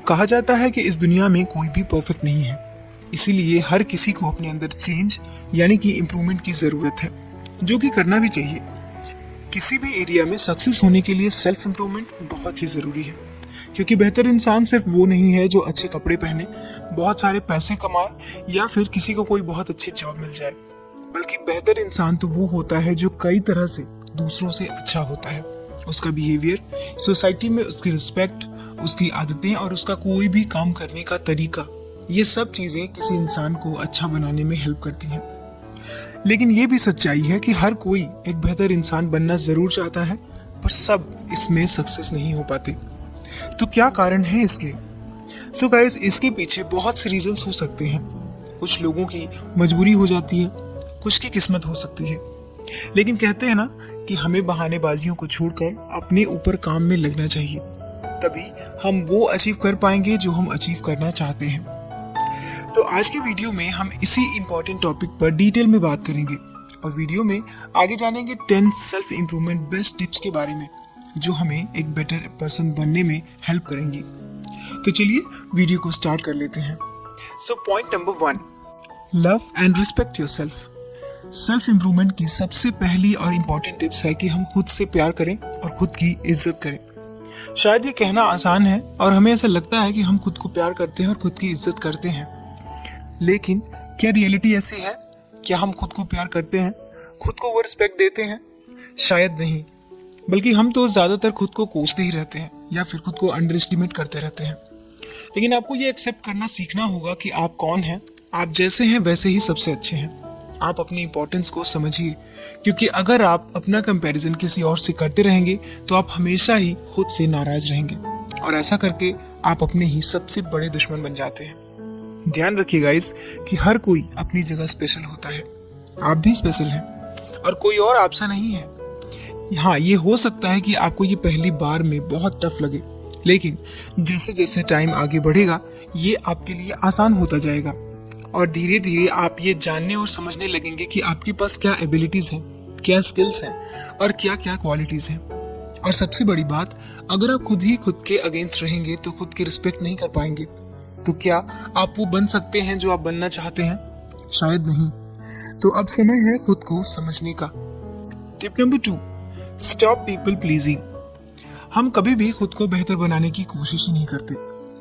कहा जाता है कि इस दुनिया में कोई भी परफेक्ट नहीं है, इसीलिए हर किसी को अपने अंदर चेंज यानी कि इम्प्रूवमेंट की ज़रूरत है, जो कि करना भी चाहिए। किसी भी एरिया में सक्सेस होने के लिए सेल्फ इम्प्रूवमेंट बहुत ही ज़रूरी है, क्योंकि बेहतर इंसान सिर्फ वो नहीं है जो अच्छे कपड़े पहने, बहुत सारे पैसे कमाए या फिर किसी को कोई बहुत अच्छी जॉब मिल जाए, बल्कि बेहतर इंसान तो वो होता है जो कई तरह से दूसरों से अच्छा होता है। उसका बिहेवियर, सोसाइटी में उसकी रिस्पेक्ट, उसकी आदतें और उसका कोई भी काम करने का तरीका, ये सब चीज़ें किसी इंसान को अच्छा बनाने में हेल्प करती हैं। लेकिन ये भी सच्चाई है कि हर कोई एक बेहतर इंसान बनना ज़रूर चाहता है, पर सब इसमें सक्सेस नहीं हो पाते। तो क्या कारण है इसके? सो गाइस, इसके पीछे बहुत से रीजंस हो सकते हैं। कुछ लोगों की मजबूरी हो जाती है, कुछ की किस्मत हो सकती है। लेकिन कहते हैं ना कि हमें बहानेबाजियों को छोड़कर अपने ऊपर काम में लगना चाहिए, तभी हम वो अचीव कर पाएंगे जो हम अचीव करना चाहते हैं। तो आज के वीडियो में हम इसी इम्पोर्टेंट टॉपिक पर डिटेल में बात करेंगे और वीडियो में आगे जानेंगे 10 सेल्फ इम्प्रूवमेंट बेस्ट टिप्स के बारे में, जो हमें एक बेटर पर्सन बनने में हेल्प करेंगी। तो चलिए वीडियो को स्टार्ट कर लेते हैं। So point number 1, love and respect yourself. Self improvement की सबसे पहली और इम्पोर्टेंट टिप्स है कि हम खुद से प्यार करें और खुद की इज्जत करें। शायद ये कहना आसान है और हमें ऐसा लगता है कि हम खुद को प्यार करते हैं और खुद की इज्जत करते हैं, लेकिन क्या रियलिटी ऐसी है? क्या हम खुद को प्यार करते हैं, खुद को वो रिस्पेक्ट देते हैं? शायद नहीं, बल्कि हम तो ज़्यादातर खुद को कोसते ही रहते हैं या फिर खुद को अंडर एस्टिमेट करते रहते हैं। लेकिन आपको ये एक्सेप्ट करना सीखना होगा कि आप कौन हैं। आप जैसे हैं वैसे ही सबसे अच्छे हैं। आप अपनी इंपॉर्टेंस को समझिए, क्योंकि अगर आप अपना कंपैरिजन किसी और से करते रहेंगे तो आप हमेशा ही खुद से नाराज रहेंगे, और ऐसा करके आप अपने ही सबसे बड़े दुश्मन बन जाते हैं। ध्यान रखिए गाइस कि हर कोई अपनी जगह स्पेशल होता है। आप भी स्पेशल हैं और कोई और आपसा नहीं है। हाँ, ये हो सकता है कि आपको ये पहली बार में बहुत टफ लगे, लेकिन जैसे जैसे टाइम आगे बढ़ेगा ये आपके लिए आसान होता जाएगा और धीरे धीरे आप ये जानने और समझने लगेंगे कि आपके पास क्या एबिलिटीज़ हैं, क्या स्किल्स हैं और क्या क्या क्वालिटीज़ हैं। और सबसे बड़ी बात, अगर आप खुद ही खुद के अगेंस्ट रहेंगे तो खुद की रिस्पेक्ट नहीं कर पाएंगे। तो क्या आप वो बन सकते हैं जो आप बनना चाहते हैं? शायद नहीं। तो अब समय है खुद को समझने का। Tip number 2, stop people pleasing. हम कभी भी खुद को बेहतर बनाने की कोशिश ही नहीं करते,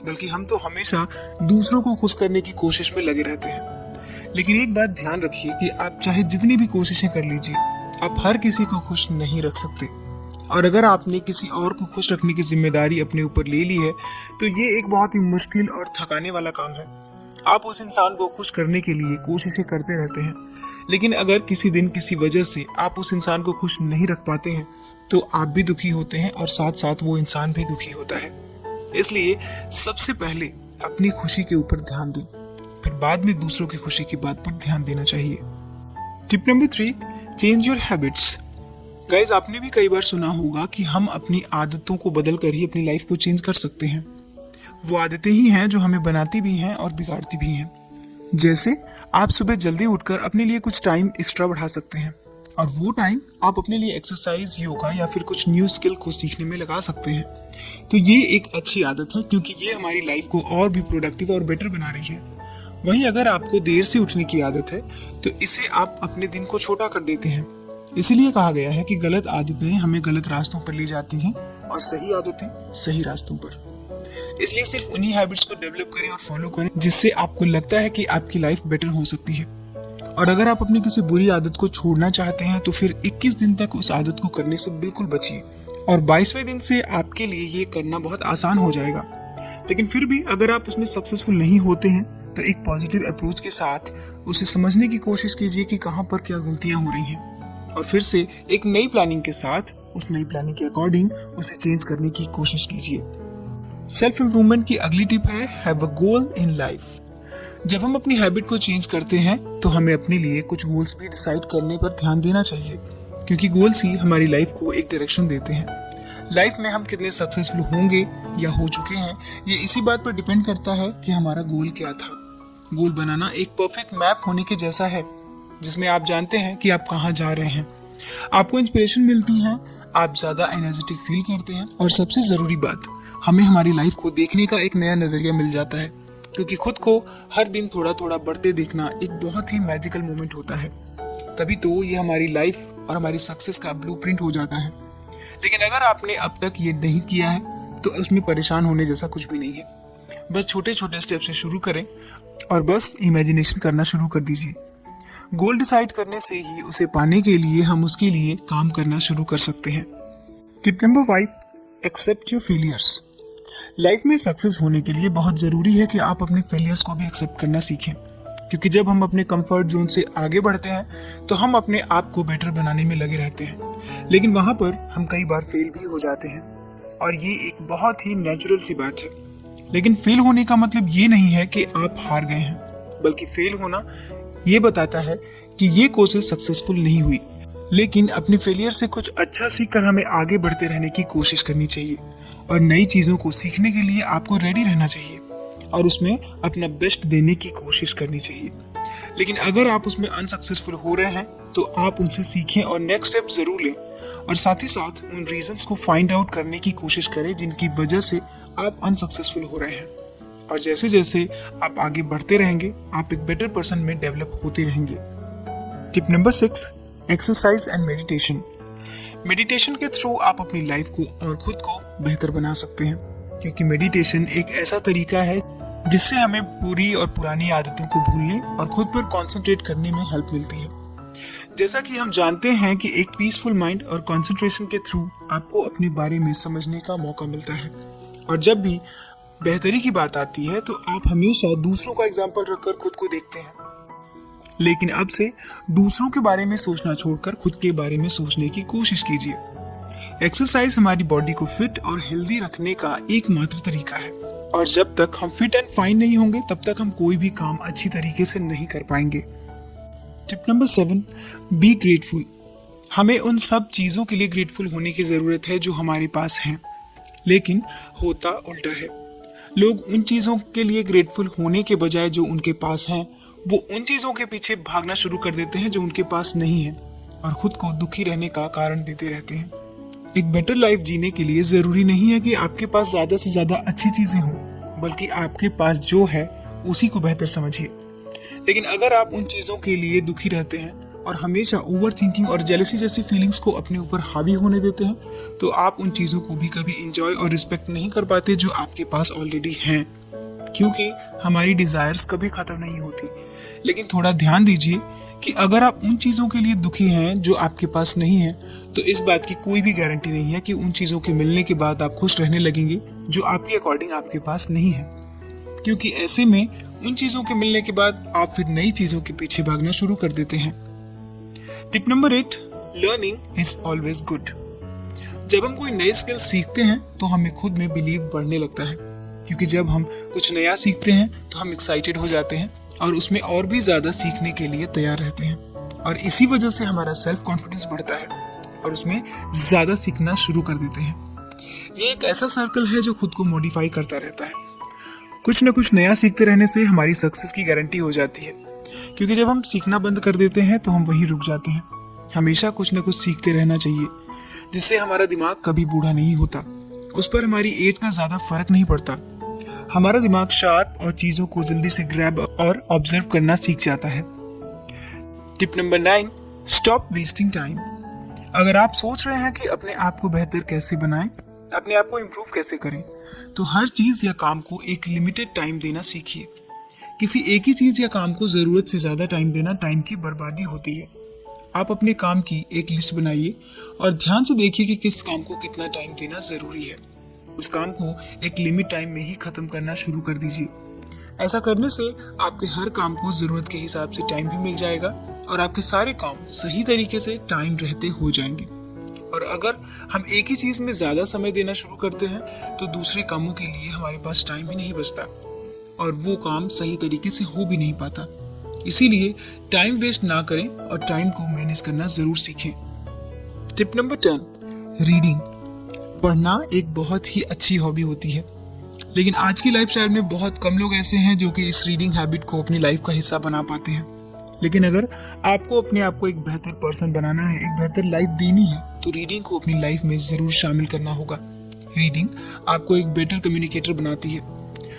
बल्कि हम तो हमेशा दूसरों को खुश करने की कोशिश में लगे रहते हैं। लेकिन एक बात ध्यान रखिए कि आप चाहे जितनी भी कोशिशें कर लीजिए, आप हर किसी को खुश नहीं रख सकते। और अगर आपने किसी और को खुश रखने की जिम्मेदारी अपने ऊपर ले ली है तो ये एक बहुत ही मुश्किल और थकाने वाला काम है। आप उस इंसान को खुश करने के लिए कोशिशें करते रहते हैं, लेकिन अगर किसी दिन किसी वजह से आप उस इंसान को खुश नहीं रख पाते हैं तो आप भी दुखी होते हैं और साथ साथ वो इंसान भी दुखी होता है। इसलिए सबसे पहले अपनी खुशी के ऊपर ध्यान दें, फिर बाद में दूसरों की खुशी की बात पर ध्यान देना चाहिए। Tip number 3, change your habits. Guys, आपने भी कई बार सुना होगा कि हम अपनी आदतों को बदल कर ही अपनी लाइफ को चेंज कर सकते हैं। वो आदतें ही हैं जो हमें बनाती भी हैं और बिगाड़ती भी हैं। जैसे आप सुबह जल्दी उठकर अपने लिए कुछ टाइम एक्स्ट्रा बढ़ा सकते हैं, और वो टाइम आप अपने लिए एक्सरसाइज, योगा या फिर कुछ न्यू स्किल को सीखने में लगा सकते हैं। तो ये एक अच्छी आदत है, क्योंकि ये हमारी लाइफ को और भी प्रोडक्टिव और बेटर बना रही है। वहीं अगर आपको देर से उठने की आदत है तो इसे आप अपने दिन को छोटा कर देते हैं। इसीलिए कहा गया है कि गलत आदतें हमें गलत रास्तों पर ले जाती हैं और सही आदतें सही रास्तों पर। इसलिए सिर्फ उन्हीं हैबिट्स को डेवलप करें और फॉलो करें जिससे आपको लगता है कि आपकी लाइफ बेटर हो सकती है। और अगर आप अपनी किसी बुरी आदत को छोड़ना चाहते हैं तो फिर 21 दिन तक उस आदत को करने से बिल्कुल बचिए, और 22वें दिन से आपके लिए ये करना बहुत आसान हो जाएगा। लेकिन फिर भी अगर आप उसमें सक्सेसफुल नहीं होते हैं तो एक पॉजिटिव अप्रोच के साथ उसे समझने की कोशिश कीजिए कि कहाँ पर क्या गलतियाँ हो रही हैं, और फिर से एक नई प्लानिंग के साथ उस नई प्लानिंग के अकॉर्डिंग उसे चेंज करने की कोशिश कीजिए। सेल्फ इम्प्रूवमेंट की अगली टिप है have a goal in life. जब हम अपनी हैबिट को चेंज करते हैं तो हमें अपने लिए कुछ गोल्स भी डिसाइड करने पर ध्यान देना चाहिए, क्योंकि गोल्स ही हमारी लाइफ को एक डायरेक्शन देते हैं। लाइफ में हम कितने सक्सेसफुल होंगे या हो चुके हैं, ये इसी बात पर डिपेंड करता है कि हमारा गोल क्या था। गोल बनाना एक परफेक्ट मैप होने के जैसा है, जिसमें आप जानते हैं कि आप कहाँ जा रहे हैं, आपको इंस्पिरेशन मिलती है, आप ज़्यादा एनर्जेटिक फील करते हैं, और सबसे ज़रूरी बात, हमें हमारी लाइफ को देखने का एक नया नजरिया मिल जाता है, क्योंकि खुद को हर दिन थोड़ा थोड़ा बढ़ते देखना एक बहुत ही मैजिकल मोमेंट होता है। तभी तो ये हमारी लाइफ और हमारी सक्सेस का ब्लूप्रिंट हो जाता है। लेकिन अगर आपने अब तक ये नहीं किया है तो उसमें परेशान होने जैसा कुछ भी नहीं है। बस छोटे छोटे स्टेप से शुरू करें और बस इमेजिनेशन करना शुरू कर दीजिए। गोल डिसाइड करने से ही उसे पाने के लिए हम उसके लिए काम करना शुरू कर सकते हैं। Tip number 5, accept your failures. Life में सक्सेस होने के लिए बहुत ज़रूरी है कि आप अपने फेलियर्स को भी एक्सेप्ट करना सीखें, क्योंकि जब हम अपने कंफर्ट जोन से आगे बढ़ते हैं तो हम अपने आप को बेटर बनाने में लगे रहते हैं, लेकिन वहाँ पर हम कई बार फेल भी हो जाते हैं और ये एक बहुत ही नेचुरल सी बात है। लेकिन फेल होने का मतलब ये नहीं है कि आप हार गए हैं, बल्कि फेल होना ये बताता है कि ये कोशिश सक्सेसफुल नहीं हुई। लेकिन अपने फेलियर से कुछ अच्छा सीखकर हमें आगे बढ़ते रहने की कोशिश करनी चाहिए और नई चीज़ों को सीखने के लिए आपको रेडी रहना चाहिए और उसमें अपना बेस्ट देने की कोशिश करनी चाहिए। लेकिन अगर आप उसमें अनसक्सेसफुल हो रहे हैं तो आप उनसे सीखें और नेक्स्ट स्टेप जरूर लें, और साथ ही साथ उन रीजंस को फाइंड आउट करने की कोशिश करें जिनकी वजह से आप अनसक्सेसफुल हो रहे हैं। और जैसे जैसे आप आगे बढ़ते रहेंगे आप एक बेटर पर्सन में डेवलप होते रहेंगे। Tip number 6, exercise and meditation. Meditation के थ्रू आप अपनी लाइफ को और खुद को बेहतर बना सकते हैं, क्योंकि मेडिटेशन एक ऐसा तरीका है जिससे हमें बुरी और पुरानी आदतों को भूलने और खुद पर कंसंट्रेट करने में हेल्प मिलती है। जैसा कि हम जानते हैं कि एक पीसफुल माइंड और कंसंट्रेशन के थ्रू आपको अपने बारे में समझने का मौका मिलता है, और जब भी बेहतरी की बात आती है तो आप हमेशा दूसरों का एग्जाम्पल रखकर खुद को देखते हैं। लेकिन अब से दूसरों के बारे में सोचना छोड़कर खुद के बारे में सोचने की कोशिश कीजिए। एक्सरसाइज हमारी बॉडी को फिट और हेल्दी रखने का एकमात्र तरीका है, और जब तक हम फिट एंड फाइन नहीं होंगे तब तक हम कोई भी काम अच्छी तरीके से नहीं कर पाएंगे। Tip number 7, be grateful. हमें उन सब चीज़ों के लिए ग्रेटफुल होने की ज़रूरत है जो हमारे पास हैं, लेकिन होता उल्टा है। लोग उन चीज़ों के लिए ग्रेटफुल होने के बजाय जो उनके पास हैं वो उन चीज़ों के पीछे भागना शुरू कर देते हैं जो उनके पास नहीं है, और खुद को दुखी रहने का कारण देते रहते हैं। एक बेटर लाइफ जीने के लिए ज़रूरी नहीं है कि आपके पास ज़्यादा से ज़्यादा अच्छी चीज़ें हों, बल्कि आपके पास जो है उसी को बेहतर समझिए। लेकिन अगर आप उन चीज़ों के लिए दुखी रहते हैं और हमेशा ओवर थिंकिंग और जेलसी जैसी फीलिंग्स को अपने ऊपर हावी होने देते हैं, तो आप उन चीज़ों को भी कभी इंजॉय और रिस्पेक्ट नहीं कर पाते जो आपके पास ऑलरेडी हैं, क्योंकि हमारी डिज़ायर्स कभी ख़त्म नहीं होती। लेकिन थोड़ा ध्यान दीजिए कि अगर आप उन चीज़ों के लिए दुखी हैं जो आपके पास नहीं है, तो इस बात की कोई भी गारंटी नहीं है कि उन चीज़ों के मिलने के बाद आप खुश रहने लगेंगे जो आपके अकॉर्डिंग आपके पास नहीं है, क्योंकि ऐसे में उन चीज़ों के मिलने के बाद आप फिर नई चीज़ों के पीछे भागना शुरू कर देते हैं। Tip number 8, learning is always good. जब हम कोई नई स्किल सीखते हैं तो हमें खुद में बिलीव बढ़ने लगता है, क्योंकि जब हम कुछ नया सीखते हैं तो हम एक्साइटेड हो जाते हैं और उसमें और भी ज़्यादा सीखने के लिए तैयार रहते हैं, और इसी वजह से हमारा सेल्फ कॉन्फिडेंस बढ़ता है और उसमें ज़्यादा सीखना शुरू कर देते हैं। ये एक ऐसा सर्कल है जो खुद को मॉडिफाई करता रहता है। कुछ न कुछ नया सीखते रहने से हमारी सक्सेस की गारंटी हो जाती है, क्योंकि जब हम सीखना बंद कर देते हैं तो हम वहीं रुक जाते हैं। हमेशा कुछ न कुछ सीखते रहना चाहिए, जिससे हमारा दिमाग कभी बूढ़ा नहीं होता, उस पर हमारी एज का ज़्यादा फर्क नहीं पड़ता। हमारा दिमाग शार्प और चीज़ों को जल्दी से ग्रैब और ऑब्जर्व करना सीख जाता है। Tip number 9, stop wasting time. अगर आप सोच रहे हैं कि अपने आप को बेहतर कैसे बनाएं, अपने आप को इम्प्रूव कैसे करें, तो हर चीज़ या काम को एक लिमिटेड टाइम देना सीखिए। किसी एक ही चीज़ या काम को ज़रूरत से ज़्यादा टाइम देना टाइम की बर्बादी होती है। आप अपने काम की एक लिस्ट बनाइए और ध्यान से देखिए कि किस काम को कितना टाइम देना ज़रूरी है। उस काम को एक लिमिट टाइम में ही ख़त्म करना शुरू कर दीजिए। ऐसा करने से आपके हर काम को ज़रूरत के हिसाब से टाइम भी मिल जाएगा और आपके सारे काम सही तरीके से टाइम रहते हो जाएंगे। और अगर हम एक ही चीज़ में ज़्यादा समय देना शुरू करते हैं तो दूसरे कामों के लिए हमारे पास टाइम ही नहीं बचता और वो काम सही तरीके से हो भी नहीं पाता। इसीलिए टाइम वेस्ट ना करें और टाइम को मैनेज करना ज़रूर सीखें। Tip number 10, reading. पढ़ना एक बहुत ही अच्छी हॉबी होती है, लेकिन आज की लाइफस्टाइल में बहुत कम लोग ऐसे हैं जो कि इस रीडिंग हैबिट को अपनी लाइफ का हिस्सा बना पाते हैं। लेकिन अगर आपको अपने आप को एक बेहतर पर्सन बनाना है, एक बेहतर लाइफ देनी है, तो रीडिंग को अपनी लाइफ में ज़रूर शामिल करना होगा। रीडिंग आपको एक बेटर कम्युनिकेटर बनाती है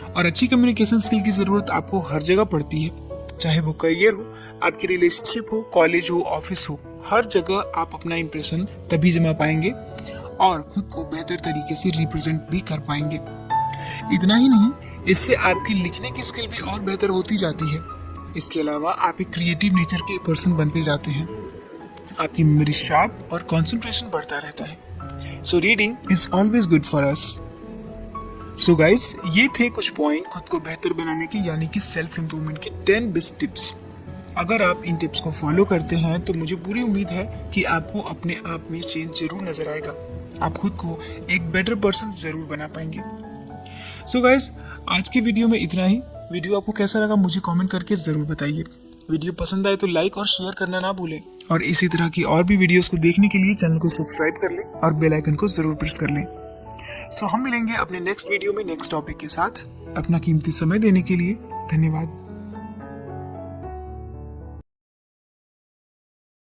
और अच्छी कम्युनिकेशन स्किल की ज़रूरत आपको हर जगह पड़ती है, चाहे वो करियर हो, आपकी रिलेशनशिप हो, कॉलेज हो, ऑफिस हो। हर जगह आप अपना इंप्रेशन तभी जमा पाएंगे और खुद को बेहतर तरीके से रिप्रेजेंट भी कर पाएंगे। इतना ही नहीं, इससे आपकी लिखने की स्किल भी और बेहतर होती जाती है। इसके अलावा आप एक क्रिएटिव नेचर के पर्सन बनते जाते हैं, आपकी मेमोरी शार्प और कंसंट्रेशन बढ़ता रहता है। So reading is always good for us. So guys, ये थे कुछ पॉइंट खुद को बेहतर बनाने के यानी कि सेल्फ इम्प्रूवमेंट के 10 बेस्ट टिप्स। अगर आप इन टिप्स को फॉलो करते हैं तो मुझे पूरी उम्मीद है कि आपको अपने आप में चेंज जरूर नजर आएगा। आप खुद को एक बेटर पर्सन जरूर बना पाएंगे। सो गाइस, आज के वीडियो में इतना ही। वीडियो आपको कैसा लगा मुझे कमेंट करके जरूर बताइए। वीडियो पसंद आए तो लाइक और शेयर करना ना भूलें और इसी तरह की और भी वीडियोस को देखने के लिए चैनल को सब्सक्राइब कर लें और बेल आइकन को जरूर प्रेस कर लें। सो हम मिलेंगे अपने नेक्स्ट वीडियो में नेक्स्ट टॉपिक के साथ। अपना कीमती समय देने के लिए धन्यवाद।